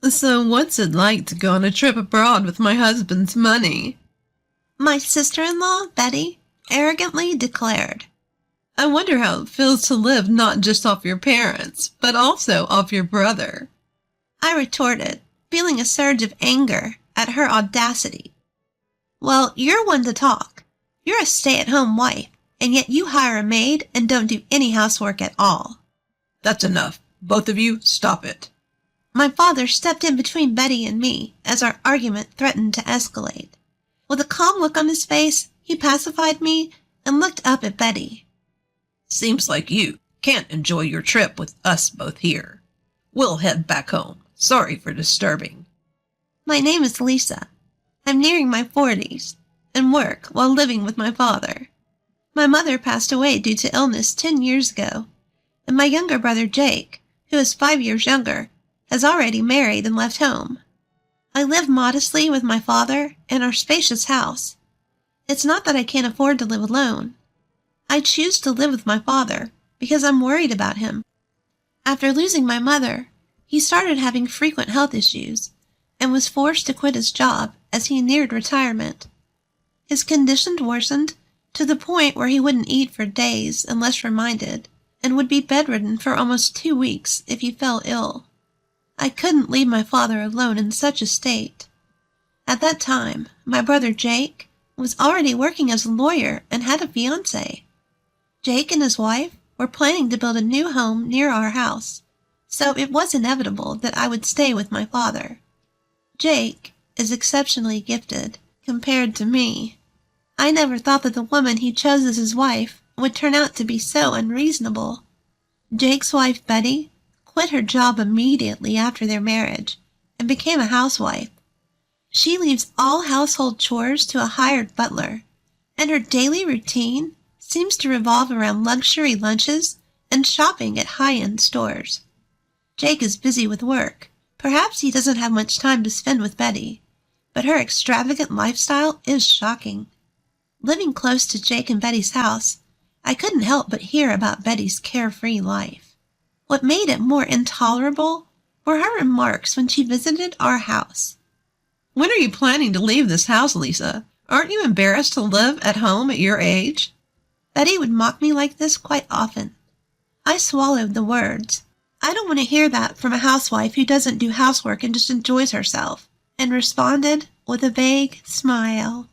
So what's it like to go on a trip abroad with my husband's money? My sister-in-law, Betty, arrogantly declared. I wonder how it feels to live not just off your parents, but also off your brother. I retorted, feeling a surge of anger at her audacity. Well, you're one to talk. You're a stay-at-home wife, and yet you hire a maid and don't do any housework at all. That's enough. Both of you, stop it. My father stepped in between Betty and me as our argument threatened to escalate. With a calm look on his face, he pacified me and looked up at Betty. Seems like you can't enjoy your trip with us both here. We'll head back home. Sorry for disturbing. My name is Lisa. I'm nearing my 40s and work while living with my father. My mother passed away due to illness 10 years ago, and my younger brother Jake, who is 5 years younger, has already married and left home. I live modestly with my father in our spacious house. It's not that I can't afford to live alone. I choose to live with my father because I'm worried about him. After losing my mother, he started having frequent health issues and was forced to quit his job as he neared retirement. His condition worsened to the point where he wouldn't eat for days unless reminded, and would be bedridden for almost 2 weeks if he fell ill. I couldn't leave my father alone in such a state. At that time, my brother Jake was already working as a lawyer and had a fiancé. Jake and his wife were planning to build a new home near our house, so it was inevitable that I would stay with my father. Jake is exceptionally gifted compared to me. I never thought that the woman he chose as his wife would turn out to be so unreasonable. Jake's wife, Betty, quit her job immediately after their marriage and became a housewife. She leaves all household chores to a hired butler, and her daily routine seems to revolve around luxury lunches and shopping at high-end stores. Jake is busy with work. Perhaps he doesn't have much time to spend with Betty, but her extravagant lifestyle is shocking. Living close to Jake and Betty's house, I couldn't help but hear about Betty's carefree life. What made it more intolerable were her remarks when she visited our house. When are you planning to leave this house, Lisa? Aren't you embarrassed to live at home at your age? Betty would mock me like this quite often. I swallowed the words. I don't want to hear that from a housewife who doesn't do housework and just enjoys herself, and responded with a vague smile.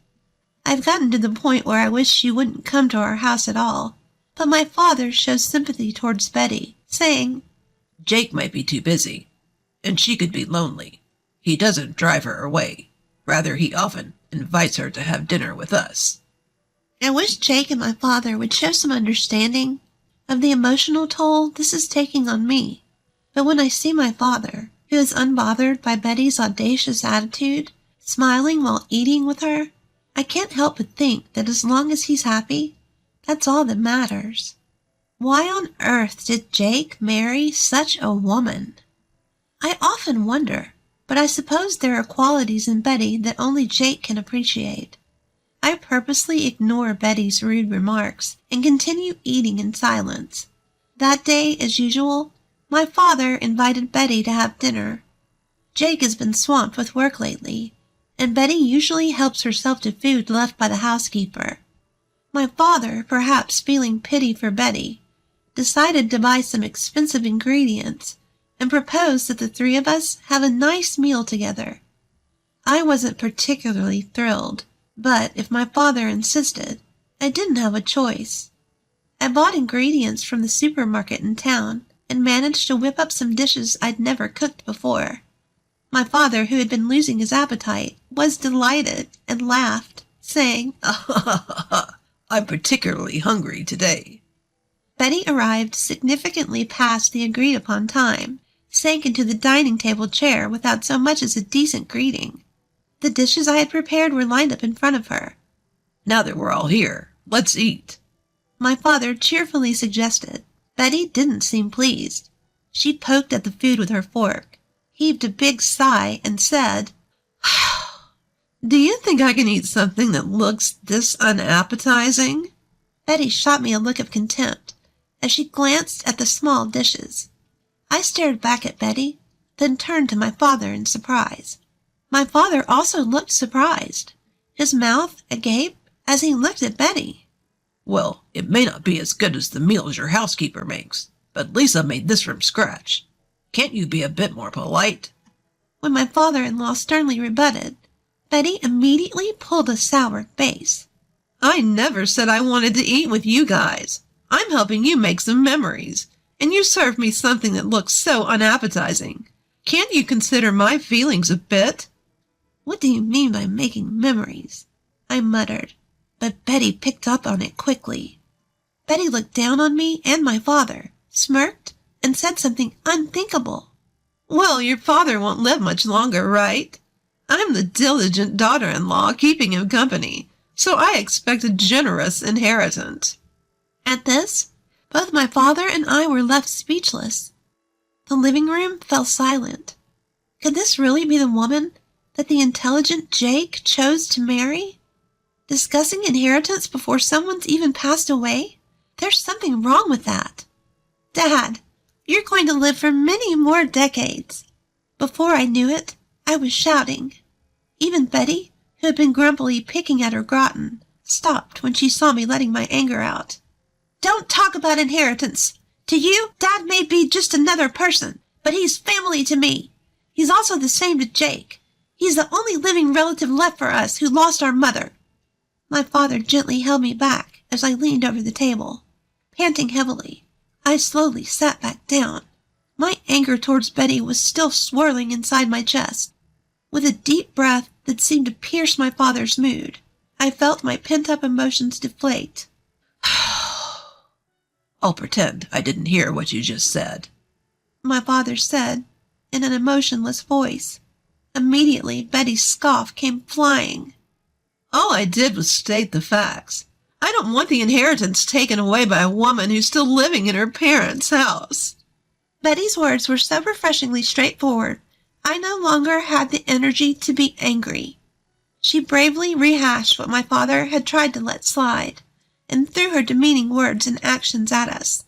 I've gotten to the point where I wish she wouldn't come to our house at all, but my father shows sympathy towards Betty, saying, Jake might be too busy, and she could be lonely. He doesn't drive her away. Rather, he often invites her to have dinner with us. I wish Jake and my father would show some understanding of the emotional toll this is taking on me. But when I see my father, who is unbothered by Betty's audacious attitude, smiling while eating with her, I can't help but think that as long as he's happy, that's all that matters. Why on earth did Jake marry such a woman? I often wonder, but I suppose there are qualities in Betty that only Jake can appreciate. I purposely ignore Betty's rude remarks and continue eating in silence. That day, as usual, my father invited Betty to have dinner. Jake has been swamped with work lately, and Betty usually helps herself to food left by the housekeeper. My father, perhaps feeling pity for Betty, decided to buy some expensive ingredients and proposed that the three of us have a nice meal together. I wasn't particularly thrilled, but if my father insisted, I didn't have a choice. I bought ingredients from the supermarket in town and managed to whip up some dishes I'd never cooked before. My father, who had been losing his appetite, was delighted and laughed, saying, I'm particularly hungry today. Betty arrived significantly past the agreed-upon time, sank into the dining table chair without so much as a decent greeting. The dishes I had prepared were lined up in front of her. Now that we're all here, let's eat, my father cheerfully suggested. Betty didn't seem pleased. She poked at the food with her fork, heaved a big sigh, and said, Do you think I can eat something that looks this unappetizing? Betty shot me a look of contempt as she glanced at the small dishes. I stared back at Betty, then turned to my father in surprise. My father also looked surprised, his mouth agape as he looked at Betty. Well, it may not be as good as the meals your housekeeper makes, but Lisa made this from scratch. Can't you be a bit more polite? When my father-in-law sternly rebutted, Betty immediately pulled a sour face. I never said I wanted to eat with you guys. I'm helping you make some memories, and you serve me something that looks so unappetizing. Can't you consider my feelings a bit? What do you mean by making memories? I muttered, but Betty picked up on it quickly. Betty looked down on me and my father, smirked, and said something unthinkable. Well, your father won't live much longer, right? I'm the diligent daughter-in-law keeping him company, so I expect a generous inheritance. At this, both my father and I were left speechless. The living room fell silent. Could this really be the woman that the intelligent Jake chose to marry? Discussing inheritance before someone's even passed away? There's something wrong with that. Dad, you're going to live for many more decades. Before I knew it, I was shouting. Even Betty, who had been grumpily picking at her gratin, stopped when she saw me letting my anger out. Don't talk about inheritance. To you, Dad may be just another person, but he's family to me. He's also the same to Jake. He's the only living relative left for us who lost our mother. My father gently held me back as I leaned over the table. Panting heavily, I slowly sat back down. My anger towards Betty was still swirling inside my chest. With a deep breath that seemed to pierce my father's mood, I felt my pent-up emotions deflate. I'll pretend I didn't hear what you just said, my father said in an emotionless voice. Immediately, Betty's scoff came flying. All I did was state the facts. I don't want the inheritance taken away by a woman who's still living in her parents' house. Betty's words were so refreshingly straightforward, I no longer had the energy to be angry. She bravely rehashed what my father had tried to let slide, and threw her demeaning words and actions at us.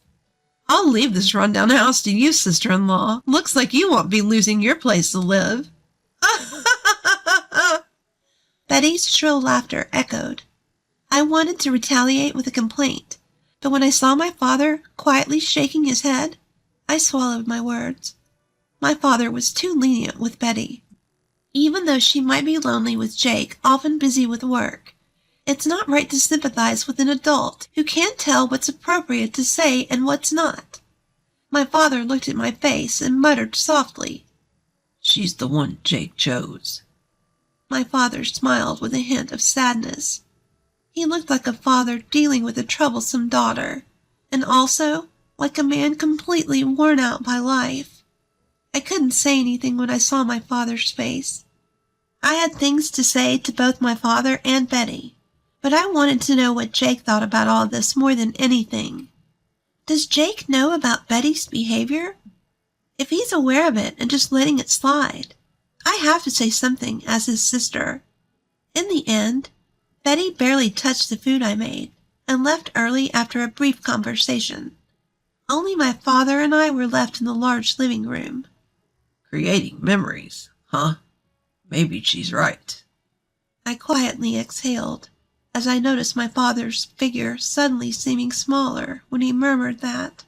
I'll leave this rundown house to you, sister-in-law. Looks like you won't be losing your place to live. Betty's shrill laughter echoed. I wanted to retaliate with a complaint, but when I saw my father quietly shaking his head, I swallowed my words. My father was too lenient with Betty. Even though she might be lonely with Jake, often busy with work, it's not right to sympathize with an adult who can't tell what's appropriate to say and what's not. My father looked at my face and muttered softly, She's the one Jake chose. My father smiled with a hint of sadness. He looked like a father dealing with a troublesome daughter, and also like a man completely worn out by life. I couldn't say anything when I saw my father's face. I had things to say to both my father and Betty, but I wanted to know what Jake thought about all this more than anything. Does Jake know about Betty's behavior? If he's aware of it and just letting it slide, I have to say something as his sister. In the end, Betty barely touched the food I made and left early after a brief conversation. Only my father and I were left in the large living room. Creating memories, huh? Maybe she's right. I quietly exhaled as I noticed my father's figure suddenly seeming smaller when he murmured that.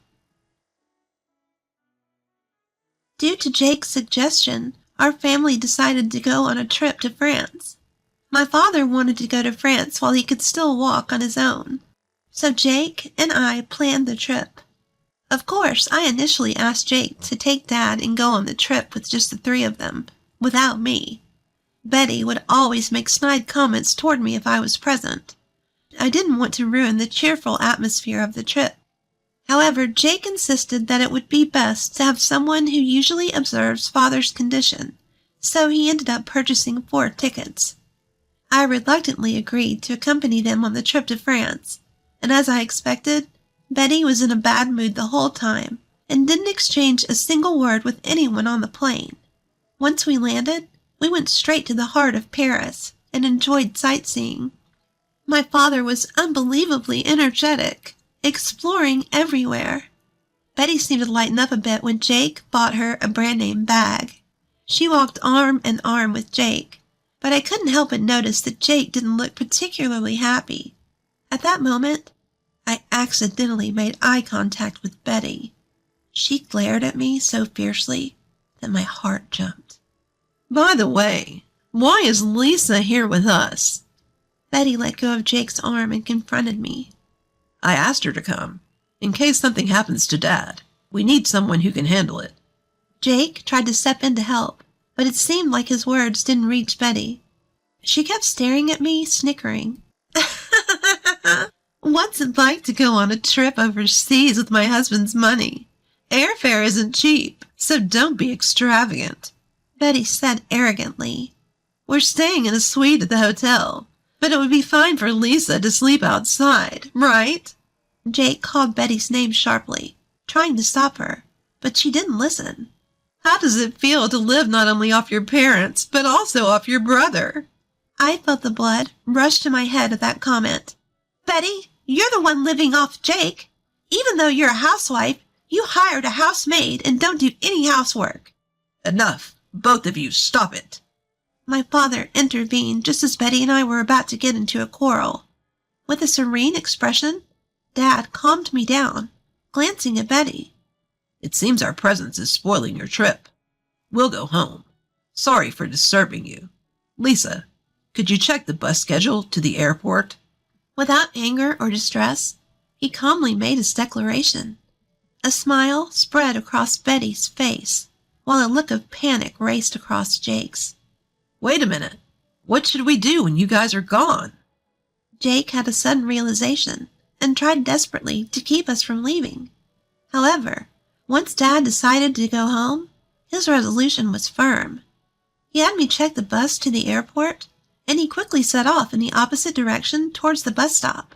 Due to Jake's suggestion, our family decided to go on a trip to France. My father wanted to go to France while he could still walk on his own, so Jake and I planned the trip. Of course, I initially asked Jake to take Dad and go on the trip with just the three of them, without me. Betty would always make snide comments toward me if I was present. I didn't want to ruin the cheerful atmosphere of the trip. However, Jake insisted that it would be best to have someone who usually observes Father's condition, so he ended up purchasing 4 tickets. I reluctantly agreed to accompany them on the trip to France, and as I expected, Betty was in a bad mood the whole time and didn't exchange a single word with anyone on the plane. Once we landed, we went straight to the heart of Paris and enjoyed sightseeing. My father was unbelievably energetic, exploring everywhere. Betty seemed to lighten up a bit when Jake bought her a brand-name bag. She walked arm in arm with Jake, but I couldn't help but notice that Jake didn't look particularly happy. At that moment, I accidentally made eye contact with Betty. She glared at me so fiercely that my heart jumped. By the way, why is Lisa here with us? Betty let go of Jake's arm and confronted me. I asked her to come. In case something happens to Dad, we need someone who can handle it. Jake tried to step in to help, but it seemed like his words didn't reach Betty. She kept staring at me, snickering. What's it like to go on a trip overseas with my husband's money? Airfare isn't cheap, so don't be extravagant, Betty said arrogantly. We're staying in a suite at the hotel, but it would be fine for Lisa to sleep outside, right? Jake called Betty's name sharply, trying to stop her, but she didn't listen. How does it feel to live not only off your parents, but also off your brother? I felt the blood rush to my head at that comment. Betty, you're the one living off Jake. Even though you're a housewife, you hired a housemaid and don't do any housework. Enough. Both of you, stop it. My father intervened just as Betty and I were about to get into a quarrel. With a serene expression, Dad calmed me down, glancing at Betty. It seems our presence is spoiling your trip. We'll go home. Sorry for disturbing you. Lisa, could you check the bus schedule to the airport? Without anger or distress, he calmly made his declaration. A smile spread across Betty's face, while a look of panic raced across Jake's. Wait a minute. What should we do when you guys are gone? Jake had a sudden realization and tried desperately to keep us from leaving. However, once Dad decided to go home, his resolution was firm. He had me check the bus to the airport, and he quickly set off in the opposite direction towards the bus stop.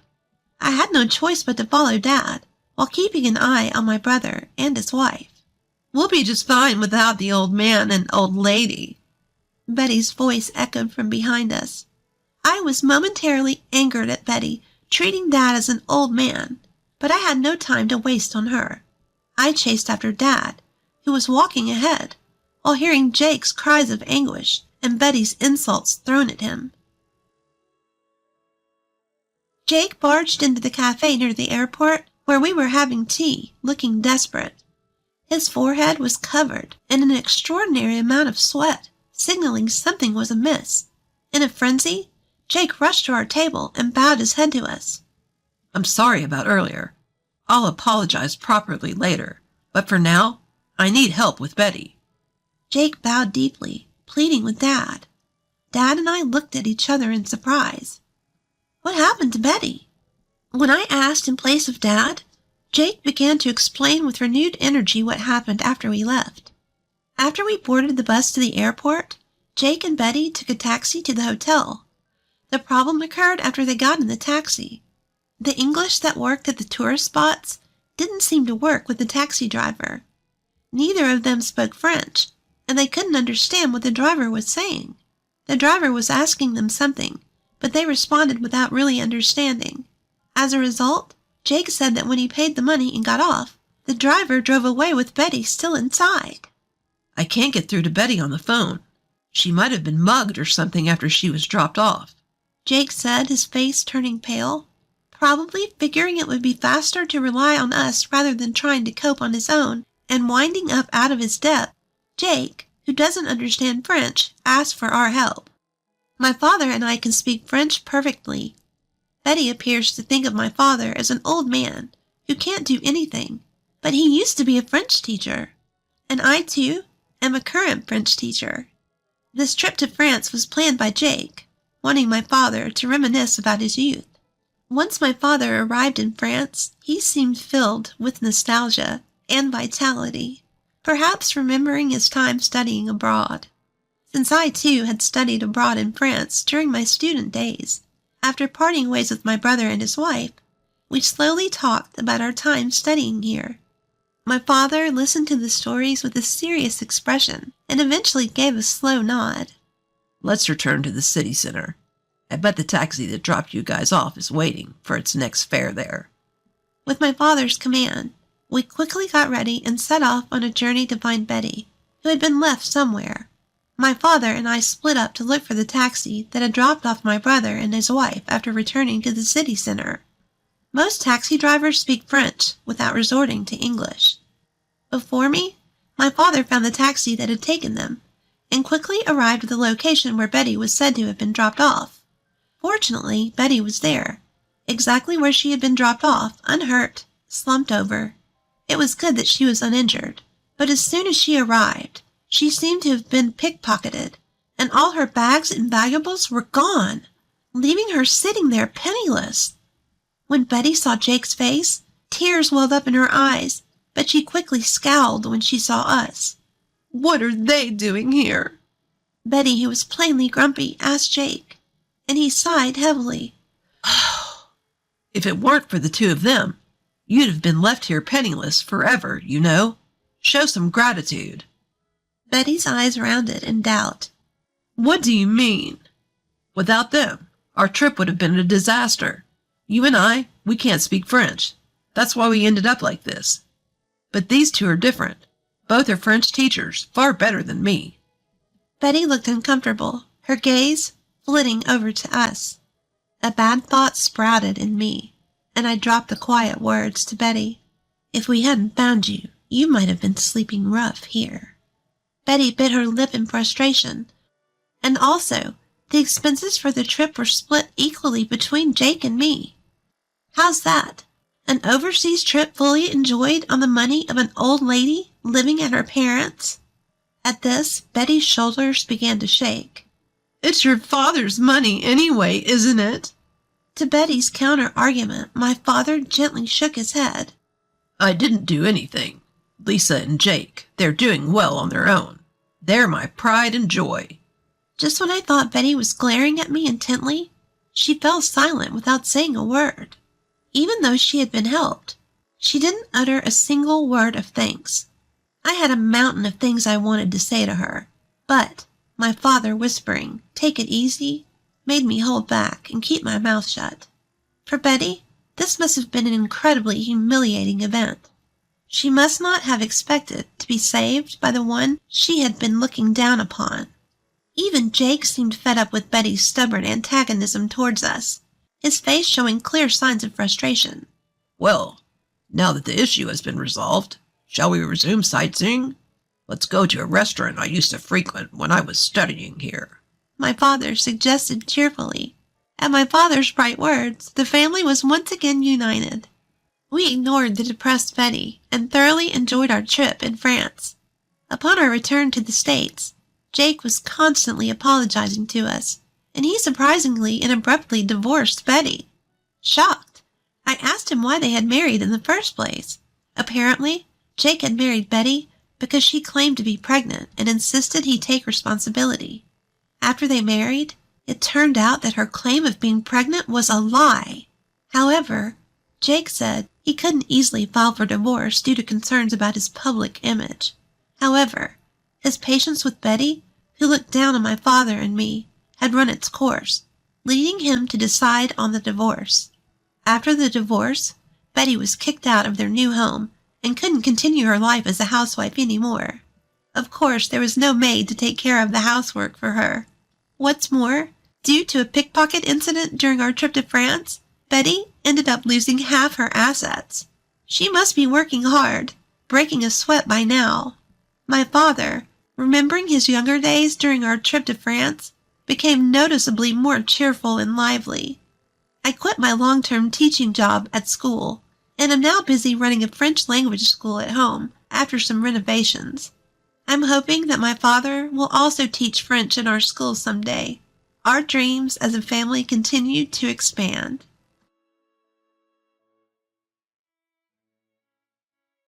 I had no choice but to follow Dad, while keeping an eye on my brother and his wife. We'll be just fine without the old man and old lady. Betty's voice echoed from behind us. I was momentarily angered at Betty treating Dad as an old man, but I had no time to waste on her. I chased after Dad, who was walking ahead, while hearing Jake's cries of anguish and Betty's insults thrown at him. Jake barged into the cafe near the airport where we were having tea, looking desperate. His forehead was covered in an extraordinary amount of sweat, signaling something was amiss. In a frenzy, Jake rushed to our table and bowed his head to us. I'm sorry about earlier. I'll apologize properly later, but for now, I need help with Betty. Jake bowed deeply, pleading with Dad. Dad and I looked at each other in surprise. What happened to Betty? When I asked in place of Dad, Jake began to explain with renewed energy what happened after we left. After we boarded the bus to the airport, Jake and Betty took a taxi to the hotel. The problem occurred after they got in the taxi. The English that worked at the tourist spots didn't seem to work with the taxi driver. Neither of them spoke French, and they couldn't understand what the driver was saying. The driver was asking them something, but they responded without really understanding. As a result, Jake said that when he paid the money and got off, the driver drove away with Betty still inside. I can't get through to Betty on the phone. She might have been mugged or something after she was dropped off, Jake said, his face turning pale, probably figuring it would be faster to rely on us rather than trying to cope on his own and winding up out of his depth. Jake, who doesn't understand French, asked for our help. My father and I can speak French perfectly. Betty appears to think of my father as an old man who can't do anything, but he used to be a French teacher. And I, too, am a current French teacher. This trip to France was planned by Jake, wanting my father to reminisce about his youth. Once my father arrived in France, he seemed filled with nostalgia and vitality, perhaps remembering his time studying abroad. Since I, too, had studied abroad in France during my student days, after parting ways with my brother and his wife, we slowly talked about our time studying here. My father listened to the stories with a serious expression and eventually gave a slow nod. Let's return to the city center. I bet the taxi that dropped you guys off is waiting for its next fare there. With my father's command, We quickly got ready and set off on a journey to find Betty, who had been left somewhere. My father and I split up to look for the taxi that had dropped off my brother and his wife after returning to the city center. Most taxi drivers speak French without resorting to English. Before me, my father found the taxi that had taken them and quickly arrived at the location where Betty was said to have been dropped off. Fortunately, Betty was there, exactly where she had been dropped off, unhurt, slumped over. It was good that she was uninjured, but as soon as she arrived, she seemed to have been pickpocketed, and all her bags and valuables were gone, leaving her sitting there penniless. When Betty saw Jake's face, tears welled up in her eyes, but she quickly scowled when she saw us. What are they doing here? Betty, who was plainly grumpy, asked Jake, and he sighed heavily. If it weren't for the two of them, you'd have been left here penniless forever, you know. Show some gratitude. Betty's eyes rounded in doubt. What do you mean? Without them, our trip would have been a disaster. You and I, we can't speak French. That's why we ended up like this. But these two are different. Both are French teachers, far better than me. Betty looked uncomfortable, her gaze flitting over to us. A bad thought sprouted in me, and I dropped the quiet words to Betty. If we hadn't found you, you might have been sleeping rough here. Betty bit her lip in frustration. And also, the expenses for the trip were split equally between Jake and me. How's that? An overseas trip fully enjoyed on the money of an old lady living at her parents'? At this, Betty's shoulders began to shake. It's your father's money anyway, isn't it? To Betty's counter-argument, my father gently shook his head. I didn't do anything. Lisa and Jake, they're doing well on their own. They're my pride and joy. Just when I thought Betty was glaring at me intently, she fell silent without saying a word. Even though she had been helped, she didn't utter a single word of thanks. I had a mountain of things I wanted to say to her, but my father whispering, "Take it easy," made me hold back and keep my mouth shut. For Betty, this must have been an incredibly humiliating event. She must not have expected to be saved by the one she had been looking down upon. Even Jake seemed fed up with Betty's stubborn antagonism towards us, his face showing clear signs of frustration. Well, now that the issue has been resolved, shall we resume sightseeing? Let's go to a restaurant I used to frequent when I was studying here. My father suggested cheerfully. At my father's bright words, the family was once again united. We ignored the depressed Betty and thoroughly enjoyed our trip in France. Upon our return to the States, Jake was constantly apologizing to us, and he surprisingly and abruptly divorced Betty. Shocked, I asked him why they had married in the first place. Apparently, Jake had married Betty because she claimed to be pregnant and insisted he take responsibility. After they married, it turned out that her claim of being pregnant was a lie. However, Jake said he couldn't easily file for divorce due to concerns about his public image. However, his patience with Betty, who looked down on my father and me, had run its course, leading him to decide on the divorce. After the divorce, Betty was kicked out of their new home and couldn't continue her life as a housewife anymore. Of course, there was no maid to take care of the housework for her. What's more, due to a pickpocket incident during our trip to France, Betty ended up losing half her assets. She must be working hard, breaking a sweat by now. My father, remembering his younger days during our trip to France, became noticeably more cheerful and lively. I quit my long-term teaching job at school and am now busy running a French language school at home after some renovations. I'm hoping that my father will also teach French in our school someday. Our dreams as a family continue to expand.